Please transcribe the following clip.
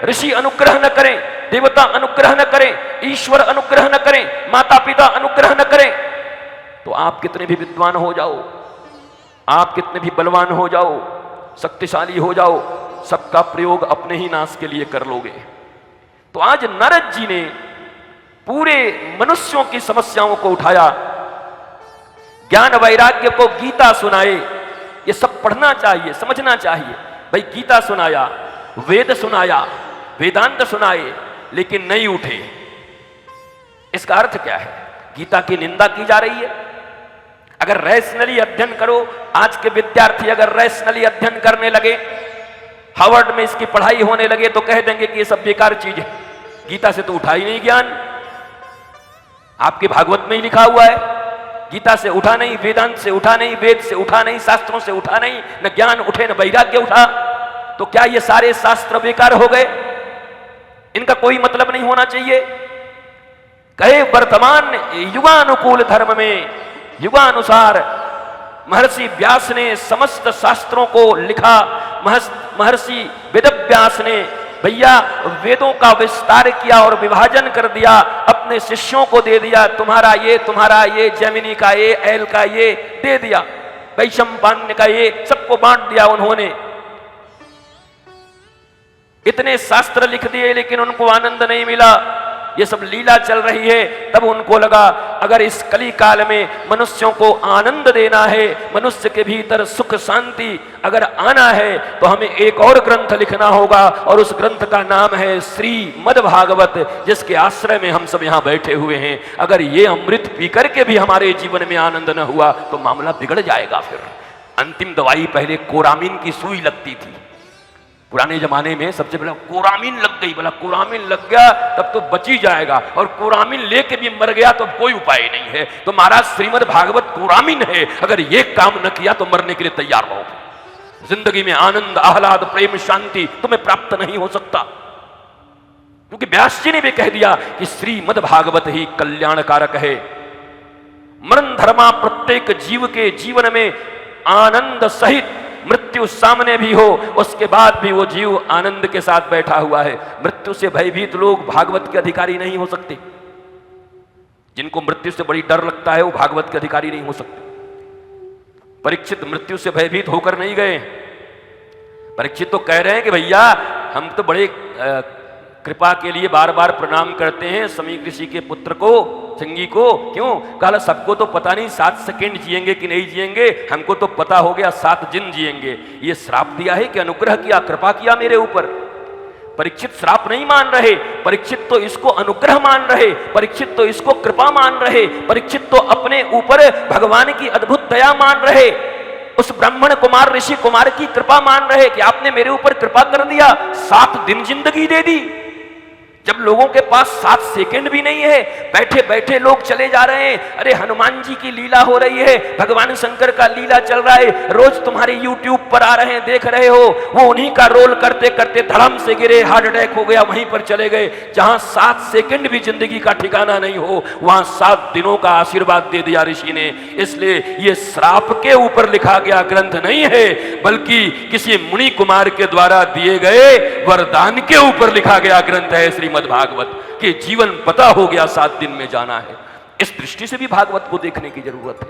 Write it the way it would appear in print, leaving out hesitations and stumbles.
ऋषि अनुग्रह न करें, देवता अनुग्रह न करें, ईश्वर अनुग्रह न करें, माता पिता अनुग्रह न करें, तो आप कितने भी विद्वान हो जाओ, आप कितने भी बलवान हो जाओ, शक्तिशाली हो जाओ, सबका प्रयोग अपने ही नाश के लिए कर लोगे। तो आज नारद जी ने पूरे मनुष्यों की समस्याओं को उठाया, ज्ञान वैराग्य को गीता सुनाए। ये सब पढ़ना चाहिए, समझना चाहिए। भाई गीता सुनाया, वेद सुनाया, वेदांत सुनाए, लेकिन नहीं उठे। इसका अर्थ क्या है? गीता की निंदा की जा रही है। अगर रैशनली अध्ययन करो, आज के विद्यार्थी अगर रैशनली अध्ययन करने लगे, हार्वर्ड में इसकी पढ़ाई होने लगे, तो कह देंगे कि ये सब बेकार चीज है, गीता से तो उठा ही नहीं ज्ञान। आपके भागवत में ही लिखा हुआ है, गीता से उठा नहीं, वेदांत से उठा नहीं, वेद से उठा नहीं, शास्त्रों से उठा नहीं, न ज्ञान उठे न वैराग्य उठा। तो क्या ये सारे शास्त्र बेकार हो गए? इनका कोई मतलब नहीं होना चाहिए। कहे वर्तमान युगानुकूल धर्म में युगानुसार महर्षि व्यास ने समस्त शास्त्रों को लिखा। महर्षि वेदव्यास ने भैया वेदों का विस्तार किया और विभाजन कर दिया, अपने शिष्यों को दे दिया, तुम्हारा ये, जैमिनी का ये, एल का ये दे दिया, वैशंपायन का ये, सबको बांट दिया उन्होंने। इतने शास्त्र लिख दिए, लेकिन उनको आनंद नहीं मिला। ये सब लीला चल रही है। तब उनको लगा अगर इस कली काल में मनुष्यों को आनंद देना है, मनुष्य के भीतर सुख शांति अगर आना है, तो हमें एक और ग्रंथ लिखना होगा, और उस ग्रंथ का नाम है श्रीमद् भागवत, जिसके आश्रय में हम सब यहाँ बैठे हुए हैं। अगर ये अमृत पी करके भी हमारे जीवन में आनंद न हुआ तो मामला बिगड़ जाएगा। फिर अंतिम दवाई पहले कोरामीन की सुई लगती थी। पुराने जमाने में सबसे पहले कोरामीन लग गई, बोला कोरामीन लग गया तब तो बच ही जाएगा, और कोरामीन लेके भी मर गया तो कोई उपाय नहीं है। तो महाराज श्रीमद् भागवत कोरामीन है, अगर ये काम न किया तो मरने के लिए तैयार रहो। जिंदगी में आनंद, आह्लाद, प्रेम, शांति तुम्हें प्राप्त नहीं हो सकता, क्योंकि व्यास जी ने भी कह दिया कि श्रीमद् भागवत ही कल्याणकारक है। मरण धर्मा प्रत्येक जीव के जीवन में आनंद सहित मृत्यु सामने भी हो, उसके बाद भी वो जीव आनंद के साथ बैठा हुआ है। मृत्यु से भयभीत लोग भागवत के अधिकारी नहीं हो सकते। जिनको मृत्यु से बड़ी डर लगता है वो भागवत के अधिकारी नहीं हो सकते। परीक्षित मृत्यु से भयभीत होकर नहीं गए। परीक्षित तो कह रहे हैं कि भैया हम तो बड़े कृपा के लिए बार बार प्रणाम करते हैं समीक ऋषि के पुत्र को, सिंगी को। क्यों? कहा सबको तो पता नहीं 7 सेकंड जिएंगे कि नहीं जिएंगे, हमको तो पता हो गया 7 दिन जिएंगे। ये श्राप दिया है कि अनुग्रह किया, कृपा किया मेरे ऊपर? परीक्षित श्राप नहीं मान रहे, परीक्षित तो इसको अनुग्रह मान रहे, परीक्षित तो इसको कृपा मान रहे, परीक्षित तो अपने ऊपर भगवान की अद्भुत दया मान रहे, उस ब्राह्मण कुमार ऋषि कुमार की कृपा मान रहे कि आपने मेरे ऊपर कृपा कर दिया, 7 दिन जिंदगी दे दी। जब लोगों के पास 7 सेकंड भी नहीं है, बैठे बैठे लोग चले जा रहे हैं। अरे हनुमान जी की लीला हो रही है, भगवान शंकर का लीला चल रहा है, रोज तुम्हारे YouTube पर आ रहे हैं, देख रहे हो। वो उन्हीं का रोल करते करते धड़म से गिरे, हार्ट अटैक हो गया, वहीं पर चले गए। जहां 7 सेकंड भी जिंदगी का ठिकाना नहीं हो, वहां 7 दिनों का आशीर्वाद दे दिया ऋषि ने। इसलिए ये श्राप के ऊपर लिखा गया ग्रंथ नहीं है, बल्कि किसी मुनि कुमार के द्वारा दिए गए वरदान के ऊपर लिखा गया ग्रंथ है श्रीमद् भागवत। के जीवन पता हो गया 7 दिन में जाना है। इस दृष्टि से भी भागवत को देखने की जरूरत है।